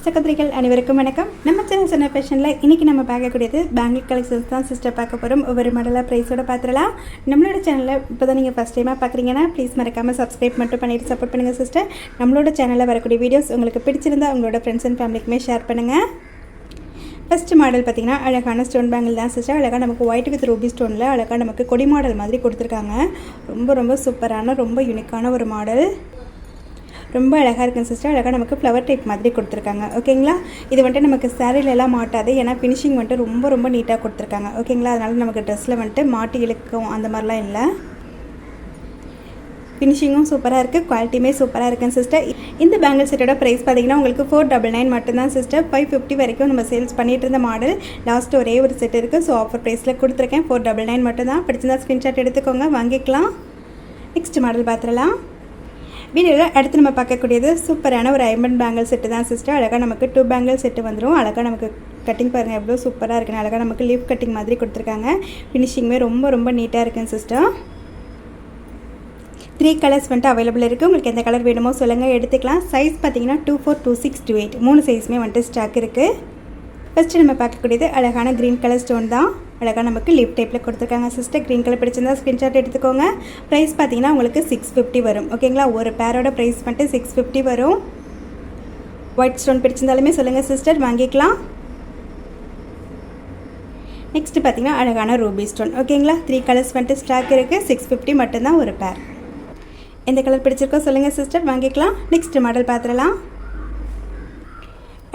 சகோதரிகள் அனைவருக்கும் வணக்கம். நம்ம சேனல் சொன்ன ஃபேஷனில் இன்றைக்கி நம்ம பார்க்கக்கூடியது பேங்கிள் கலெக்ஷன்ஸ் தான் சிஸ்டர் பார்க்க போகிறோம். ஒவ்வொரு மாடலாக ப்ரைஸோட பார்த்துடலாம். நம்மளோட சேனலில் இப்போ தான் நீங்கள் ஃபஸ்ட் டைமாக பார்க்குறீங்கன்னா ப்ளீஸ் மறக்காமல் சப்ஸ்கிரைப் மட்டும் பண்ணிவிட்டு சப்போர்ட் பண்ணுங்கள் சிஸ்டர். நம்மளோட சேனலில் வரக்கூடிய வீடியோஸ் உங்களுக்கு பிடிச்சிருந்தால் உங்களோட ஃப்ரெண்ட்ஸ் அண்ட் ஃபேமிலிக்குமே ஷேர் பண்ணுங்கள். ஃபஸ்ட்டு மாடல் பார்த்திங்கன்னா அழகான ஸ்டோன் பேங்கிள் தான் சிஸ்டர். அழகாக நமக்கு ஒயிட் வித் ரூபி ஸ்டோனில் அழகாக நமக்கு கொடி மாடல் மாதிரி கொடுத்துருக்காங்க. ரொம்ப சூப்பரான ரொம்ப யூனிக்கான ஒரு மாடல். ரொம்ப அழகாக இருக்குங்க சிஸ்டர். அழகாக நமக்கு ஃப்ளவர் டைப் மாதிரி கொடுத்துருக்காங்க. ஓகேங்களா, இது வந்துட்டு நமக்கு சாரீலெல்லாம் மாட்டாது. ஏன்னா ஃபினிஷிங் வந்துட்டு ரொம்ப நீட்டாக கொடுத்துருக்காங்க. ஓகேங்களா, அதனால் நமக்கு ட்ரெஸ்ஸில் வந்துட்டு மாட்டி இழுக்கும் அந்த மாதிரிலாம் இல்லை. ஃபினிஷிங்கும் சூப்பராக இருக்குது, குவாலிட்டியுமே சூப்பராக இருக்குங்க சிஸ்டர். இந்த பேங்கிள் செட்டோட ப்ரைஸ் பார்த்திங்கன்னா உங்களுக்கு 499 மட்டும்தான் சிஸ்டர். 550 வரைக்கும் நம்ம சேல்ஸ் பண்ணிகிட்டு இருந்த மாடல். லாஸ்ட்டு ஒரே ஒரு செட் இருக்குது. ஸோ ஆஃபர் ப்ரைஸில் கொடுத்துருக்கேன். 499 மட்டும்தான். பிடிச்சிருந்தா ஸ்க்ரீன்ஷாட் எடுத்துக்கோங்க, வாங்கிக்கலாம். நெக்ஸ்ட் மாடல் பார்த்துடலாம். வீடியோவில் அடுத்து நம்ம பார்க்கக்கூடியது சூப்பரான ஒரு ஐம்பன் பேங்கிள் செட்டு தான் சிஸ்டர். அழகாக நமக்கு 2 பேங்கிள் செட்டு வந்துடும். அழகாக நமக்கு கட்டிங் பாருங்கள் எவ்வளோ சூப்பராக இருக்குன்னு. அழகாக நமக்கு லீஃப் கட்டிங் மாதிரி கொடுத்துருக்காங்க. ஃபினிஷிங்குமே ரொம்ப நீட்டாக இருக்குங்க சிஸ்டர். 3 கலர்ஸ் வந்துட்டு அவைலபிள் இருக்குது. உங்களுக்கு எந்த கலர் வேணுமோ சொல்லுங்கள், எடுத்துக்கலாம். சைஸ் பார்த்தீங்கன்னா 24, 26, 28 3 சைஸுமே வந்துட்டு ஸ்டாக் இருக்குது. ஃபஸ்ட்டு நம்ம பார்க்கக்கூடியது அழகான க்ரீன் கலர் ஸ்டோன் தான். அழகாக நமக்கு லீஃப் டைப்பில் கொடுத்துருக்காங்க சிஸ்டர். க்ரீன் கலர் பிடிச்சிருந்தா ஸ்க்ரீன்ஷாட் எடுத்துக்கோங்க. ப்ரைஸ் பார்த்தீங்கன்னா உங்களுக்கு 650 வரும். ஓகேங்களா, ஒரு பேரோட ப்ரைஸ் வந்துட்டு 650 வரும். ஒயிட் ஸ்டோன் பிடிச்சிருந்தாலுமே சொல்லுங்கள் சிஸ்டர், வாங்கிக்கலாம். நெக்ஸ்ட்டு பார்த்தீங்கன்னா அழகான ரூபி ஸ்டோன். ஓகேங்களா, 3 கலர்ஸ் வந்துட்டு ஸ்டாக் இருக்குது. 650 மட்டும்தான் ஒரு பேர். எந்த கலர் பிடிச்சிருக்கோ சொல்லுங்கள் சிஸ்டர், வாங்கிக்கலாம். நெக்ஸ்ட் மாடல் பார்த்துடலாம்.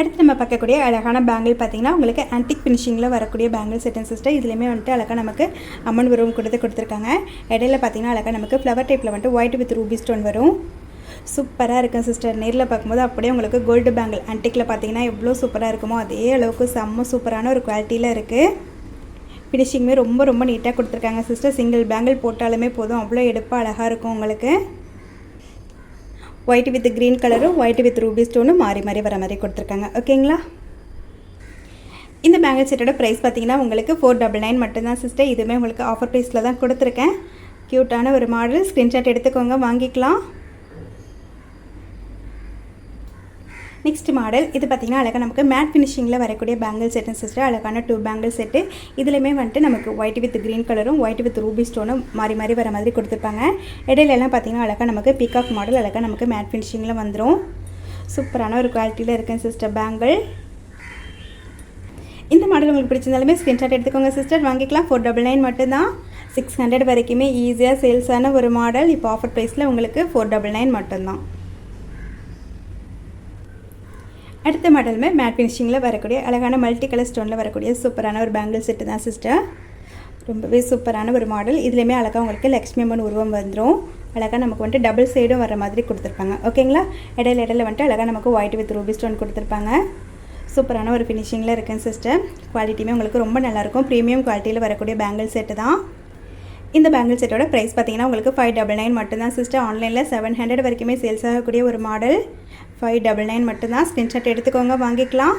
அடுத்து நம்ம பார்க்கக்கூடிய அழகான பேங்கிள் பார்த்திங்கன்னா உங்களுக்கு ஆன்டிக் ஃபினிஷிங்கில் வரக்கூடிய பேங்கிள் செட்டன் சிஸ்டர். இதுலேயுமே வந்துட்டு அழகாக நமக்கு அம்மன் உருவம் கொடுத்துருக்காங்க. இடையில பார்த்திங்கன்னா அழகாக நமக்கு ஃப்ளவர் டைப்பில் வந்துட்டு ஒயிட் வித் ரூபி ஸ்டோன் வரும். சூப்பராக இருக்கும் சிஸ்டர். நேரில் பார்க்கும்போது அப்படியே உங்களுக்கு கோல்டு பேங்கிள் ஆன்டிக்கில் பார்த்திங்கன்னா எவ்வளோ சூப்பராக இருக்குமோ அதே அளவுக்கு செம்ம சூப்பரான ஒரு குவாலிட்டியில் இருக்குது. ஃபினிஷிங்குமே ரொம்ப நீட்டாக கொடுத்துருக்காங்க சிஸ்டர். சிங்கிள் பேங்கிள் போட்டாலுமே போதும், அவ்வளோ எடுப்பாக அழகாக இருக்கும் உங்களுக்கு. ஒயிட் வித் க்ரீன் கலரும் ஒயிட் வித் ரூபி ஸ்டோனும் மாறி வர மாதிரி கொடுத்துருக்காங்க. ஓகேங்களா, இந்த பேங்கிள் செட்டோட ப்ரைஸ் பார்த்தீங்கன்னா உங்களுக்கு 499 மட்டும்தான் சிஸ்டர். இதுவுமே உங்களுக்கு ஆஃபர் ப்ரைஸில் தான் கொடுத்துருக்கேன். க்யூட்டான ஒரு மாடல். ஸ்க்ரீன்ஷாட் எடுத்துக்கோங்க, வாங்கிக்கலாம். நெக்ஸ்ட் மாடல் இது பார்த்திங்கன்னா அழகாக நமக்கு மேட் ஃபினிஷிங்கில் வரக்கூடிய பேங்கிள் செட்டு சிஸ்டர். அழகான 2 பேங்கிள் செட்டு. இதுலேயுமே வந்துட்டு நமக்கு ஒயிட் வித் க்ரீன் கலரும் ஒயிட் வித் ரூபி ஸ்டோனும் மாறி வர மாதிரி கொடுத்துருப்பாங்க. இடையிலலாம் பார்த்திங்கன்னா அழகாக நமக்கு பீகாக் மாடல் அழகாக நமக்கு மேட் ஃபினிஷிங்கில் வந்துடும். சூப்பரான ஒரு குவாலிட்டியில் இருக்குங்க சிஸ்டர் பேங்கிள். இந்த மாடல் உங்களுக்கு பிடிச்சிருந்தாலுமே ஸ்க்ரீன்ஷாட் எடுத்துக்கோங்க சிஸ்டர், வாங்கிக்கலாம். 499 மட்டும்தான். 600 வரைக்குமே ஈஸியாக சேல்ஸான ஒரு மாடல். இப்போ ஆஃபர் ப்ரைஸில் உங்களுக்கு 499 மட்டும்தான். அடுத்த மாடலுமே மேட் ஃபினிஷிங்கில் வரக்கூடிய அழகான மல்டி கலர் ஸ்டோனில் வரக்கூடிய சூப்பரான ஒரு பேங்கிள் செட்டு தான் சிஸ்டர். ரொம்பவே சூப்பரான ஒரு மாடல். இதுலேயுமே அழகாக உங்களுக்கு லக்ஷ்மி அம்மன் உருவம் வந்துடும். அழகாக நமக்கு வந்துட்டு டபுள் சைடும் வர மாதிரி கொடுத்துருப்பாங்க. ஓகேங்களா, இடையில வந்துட்டு அழகாக நமக்கு ஒயிட் வித் ரூபி ஸ்டோன் கொடுத்துருப்பாங்க. சூப்பரான ஒரு ஃபினிஷிங்கில் இருக்குங்க சிஸ்டர். குவாலிட்டியுமே உங்களுக்கு ரொம்ப நல்லாயிருக்கும். ப்ரீமியம் குவாலிட்டியில் வரக்கூடிய பேங்கிள் செட்டு தான். இந்த பேங்கிள் செட்டோட ப்ரைஸ் பார்த்திங்கன்னா உங்களுக்கு 599 மட்டும்தான் சிஸ்டர். ஆன்லைனில் 700 வரைக்குமே சேல்ஸ் ஆகக்கூடிய ஒரு மாடல். 599 மட்டும்தான். ஸ்க்ரீன்ஷாட் எடுத்துக்கோங்க, வாங்கிக்கலாம்.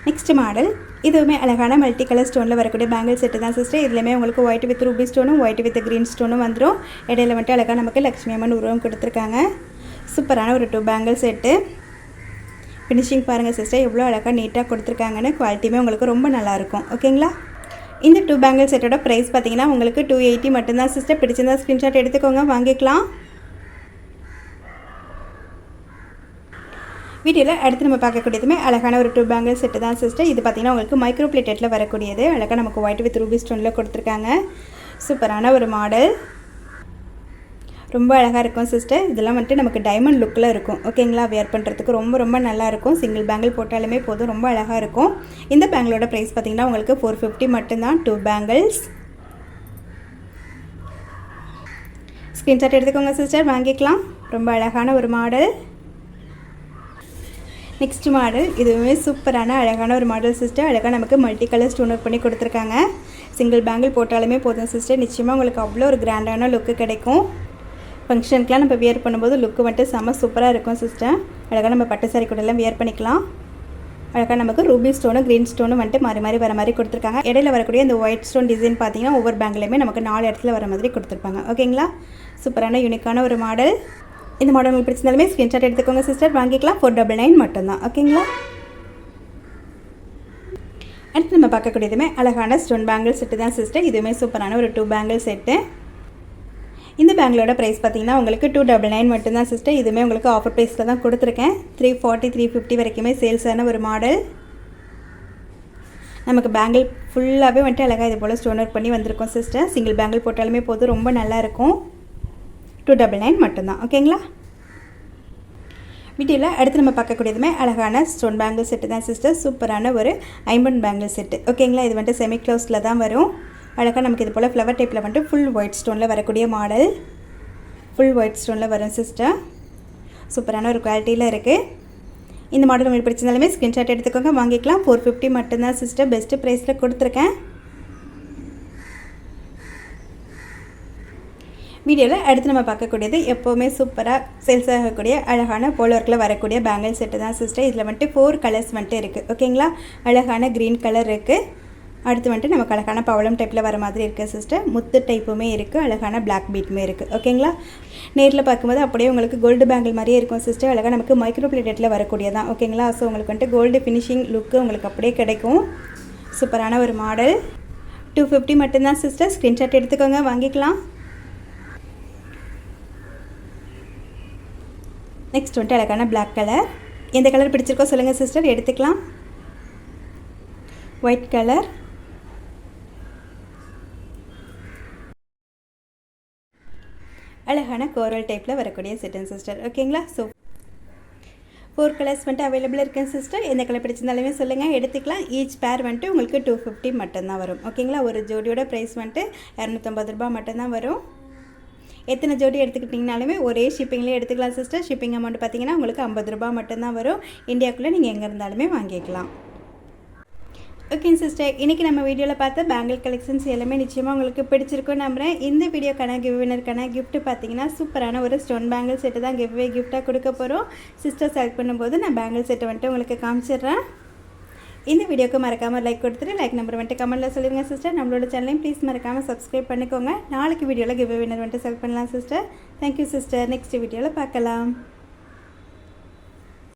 நெக்ஸ்ட் மாடல் இதுவுமே அழகான மல்டி கலர் ஸ்டோனில் வரக்கூடிய பேங்கிள் செட்டு தான் சிஸ்டர். இதுலேயுமே உங்களுக்கு ஒயிட் வித் ரூபி ஸ்டோனும் ஒயிட் வித் க்ரீன் ஸ்டோனும் வந்துடும். இடையில வந்துட்டு அழகாக நமக்கு லக்ஷ்மி அம்மன் உருவம் கொடுத்துருக்காங்க. சூப்பரான ஒரு 2 பேங்கிள் செட்டு. ஃபினிஷிங் பாருங்கள் சிஸ்டர் எவ்வளோ அழகாக நீட்டாக கொடுத்துருக்காங்கன்னு. குவாலிட்டியுமே உங்களுக்கு ரொம்ப நல்லாயிருக்கும். ஓகேங்களா, இந்த 2 பேங்கிள் செட்டோட ப்ரைஸ் பார்த்திங்கன்னா உங்களுக்கு 280 மட்டும்தான் சிஸ்டர். பிடிச்சிருந்தா ஸ்க்ரீன்ஷாட் எடுத்துக்கோங்க, வாங்கிக்கலாம். வீடியோவில் அடுத்து நம்ம பார்க்கக்கூடியதுமே அழகான ஒரு 2 பேங்கிள் செட்டு தான் சிஸ்டர். இது பார்த்திங்கன்னா உங்களுக்கு மைக்ரோ பிளேட்டடில் வரக்கூடியது. அழகாக நமக்கு ஒயிட் வித் ரூபி ஸ்டோனில் கொடுத்துருக்காங்க. சூப்பரான ஒரு மாடல். ரொம்ப அழகாக இருக்கும் சிஸ்டர். இதெல்லாம் வந்துட்டு நமக்கு டைமண்ட் லுக்கில் இருக்கும். ஓகேங்களா, வேர் பண்ணுறதுக்கு ரொம்ப நல்லாயிருக்கும். சிங்கிள் பேங்கிள் போட்டாலுமே போதும், ரொம்ப அழகாக இருக்கும். இந்த பேங்கிளோட ப்ரைஸ் பார்த்திங்கன்னா உங்களுக்கு 450 மட்டும்தான். 2 பேங்கிள்ஸ். ஸ்க்ரீன்ஷாட் எடுத்துக்கோங்க சிஸ்டர், வாங்கிக்கலாம். ரொம்ப அழகான ஒரு மாடல். நெக்ஸ்ட் மாடல் இதுவுமே சூப்பரான அழகான ஒரு மாடல் சிஸ்டர். அழகாக நமக்கு மல்டி கலர் ஸ்டோன் ஒர்க் பண்ணி கொடுத்துருக்காங்க. சிங்கிள் பேங்கிள் போட்டாலுமே போதும் சிஸ்டர். நிச்சயமாக உங்களுக்கு அவ்வளோ ஒரு கிராண்டான லுக்கு கிடைக்கும். ஃபங்க்ஷனுக்குலாம் நம்ம வியர் பண்ணும்போது லுக்கு வந்துட்டு செம்ம சூப்பராக இருக்கும் சிஸ்டர். அழகாக நம்ம பட்டு சாரி கூடலாம் வியர் பண்ணிக்கலாம். அழகாக நமக்கு ரூபி ஸ்டோனும் க்ரீன் ஸ்டோனும் வந்துட்டு மாறி வர மாதிரி கொடுத்துருக்காங்க. இடையில வரக்கூடிய இந்த ஒயிட் ஸ்டோன் டிசைன் பார்த்திங்கன்னா ஒவ்வொரு பேங்கிலையுமே நமக்கு 4 இடத்துல வர மாதிரி கொடுத்துருப்பாங்க. ஓகேங்களா, சூப்பரான யூனிக்கான ஒரு மாடல். இந்த மாடல் உங்களுக்கு பிடிச்சிருந்தாலுமே ஸ்க்ரீன்ஷாட் எடுத்துக்கோங்க சிஸ்டர், வாங்கிக்கலாம். 499 மட்டும்தான். ஓகேங்களா? அடுத்து நம்ம பார்க்கக்கூடியதுமே அழகான ஸ்டோன் பேங்கிள் செட்டு தான் சிஸ்டர். இதுவுமே சூப்பரான ஒரு 2 பேங்கிள் செட்டு. இந்த பேங்கிளோட ப்ரைஸ் பார்த்தீங்கன்னா உங்களுக்கு 299 மட்டும்தான் சிஸ்டர். இதுவுமே உங்களுக்கு ஆஃபர் ப்ரைஸில் தான் கொடுத்துருக்கேன். 340 350 வரைக்குமே சேல்ஸான ஒரு மாடல். நமக்கு பேங்கிள் ஃபுல்லாகவே வந்துட்டு அழகாக இது போல் ஸ்டோன் ஒர்க் பண்ணி வந்திருக்கோம் சிஸ்டர். சிங்கிள் பேங்கிள் போட்டாலுமே போதும், ரொம்ப நல்லாயிருக்கும். 299 மட்டும்தான். ஓகேங்களா? வீடியோவில் அடுத்து நம்ம பார்க்கக்கூடியதுமே அழகான ஸ்டோன் பேங்கிள் செட்டு தான் சிஸ்டர். சூப்பரான ஒரு ஐம்பன் பேங்கிள் செட்டு. ஓகேங்களா? இது வந்துட்டு செமி க்ளோஸில் தான் வரும். அழகாக நமக்கு இது போல் ஃப்ளவர் டைப்பில் வந்துட்டு ஃபுல் ஒயிட் ஸ்டோனில் வரக்கூடிய மாடல். ஃபுல் ஒயிட் ஸ்டோனில் வரும் சிஸ்டர். சூப்பரான ஒரு குவாலிட்டியில் இருக்குது. இந்த மாடல் உங்களுக்கு பிடிச்சிருந்தாலுமே ஸ்க்ரீன்ஷாட் எடுத்துக்கோங்க, வாங்கிக்கலாம். 450 மட்டும்தான் சிஸ்டர். பெஸ்ட்டு ப்ரைஸில் கொடுத்துருக்கேன். வீடியோவில் அடுத்து நம்ம பார்க்கக்கூடியது எப்போவுமே சூப்பராக சேல்ஸ் ஆகக்கூடிய அழகான போல் ஒர்க்கில் வரக்கூடிய பேங்கிள் செட்டு தான் சிஸ்டர். இதில் வந்துட்டு 4 கலர்ஸ் வந்துட்டு இருக்குது. ஓகேங்களா? அழகான க்ரீன் கலர் இருக்குது. அடுத்து வந்துட்டு நமக்கு அழகான பவளம் டைப்பில் வர மாதிரி இருக்குது சிஸ்டர். முத்து டைப்புமே இருக்குது, அழகான பிளாக் பீட்டுமே இருக்குது. ஓகேங்களா? நேரில் பார்க்கும்போது அப்படியே உங்களுக்கு கோல்டு பேங்கிள் மாதிரியே இருக்கும் சிஸ்டர். அழகாக நமக்கு மைக்ரோ பிளேட்டடில் வரக்கூடியதான். ஓகேங்களா? ஸோ உங்களுக்கு வந்துட்டு கோல்டு ஃபினிஷிங் லுக்கு உங்களுக்கு அப்படியே கிடைக்கும். சூப்பரான ஒரு மாடல். 250 மட்டும்தான் சிஸ்டர். ஸ்க்ரீன்ஷாட் எடுத்துக்கோங்க, வாங்கிக்கலாம். நெக்ஸ்ட் வந்துட்டு அழகான பிளாக் கலர். எந்த கலர் பிடிச்சிருக்கோ சொல்லுங்கள் சிஸ்டர், எடுத்துக்கலாம். ஒயிட் கலர், அழகான கோரல் டைப்பில் வரக்கூடிய செட்டன் சிஸ்டர். ஓகேங்களா? ஸோ 4 கலர்ஸ் வந்துட்டு அவைலபிள் இருக்கேன் சிஸ்டர். எந்த கலர் பிடிச்சிருந்தாலுமே சொல்லுங்கள், எடுத்துக்கலாம். ஈச் பேர் வந்துட்டு உங்களுக்கு 250 மட்டும்தான் வரும். ஓகேங்களா? ஒரு ஜோடியோட ப்ரைஸ் வந்துட்டு 250 ரூபா மட்டும்தான் வரும். எத்தனை ஜோடி எடுத்துக்கிட்டிங்கனாலுமே ஒரே ஷிப்பிங்லேயே எடுத்துக்கலாம் சிஸ்டர். ஷிப்பிங் அமௌண்ட் பார்த்தீங்கன்னா உங்களுக்கு 50 ரூபா மட்டும்தான் வரும். இந்தியாவுக்குள்ளே நீங்கள் எங்கே இருந்தாலுமே வாங்கிக்கலாம். ஓகே சிஸ்டர், இன்றைக்கி நம்ம வீடியோவில் பார்த்த பேங்கிள் கலெக்ஷன்ஸ் எல்லாமே நிச்சயமாக உங்களுக்கு பிடிச்சிருக்கும் நம்புகிறேன். இந்த வீடியோக்கான கிவ்வினருக்கான கிஃப்ட் பார்த்தீங்கன்னா சூப்பரான ஒரு ஸ்டோன் பேங்கிள் செட்டு தான் கிஃப்டாக கொடுக்க போகிறோம். சிஸ்டர் செலக்ட் பண்ணும்போது நான் பேங்கிள் செட்டை வந்துட்டு உங்களுக்கு காமிச்சிடுறேன். இந்த வீடியோக்கு மறக்காமல் லைக் கொடுத்துட்டு லைக் நம்பர் வந்துட்டு கமெண்ட்டில் சொல்லுங்க சிஸ்டர். நம்மளோட சேனலையும் ப்ளீஸ் மறக்காமல் சப்ஸ்கிரைப் பண்ணிக்கோங்க. நாளைக்கு வீடியோவில் கிவ் வினர் வந்துட்டு செலக்ட் பண்ணலாம் சிஸ்டர். Thank you sister. நெக்ஸ்ட் வீடியோவில் பார்க்கலாம்.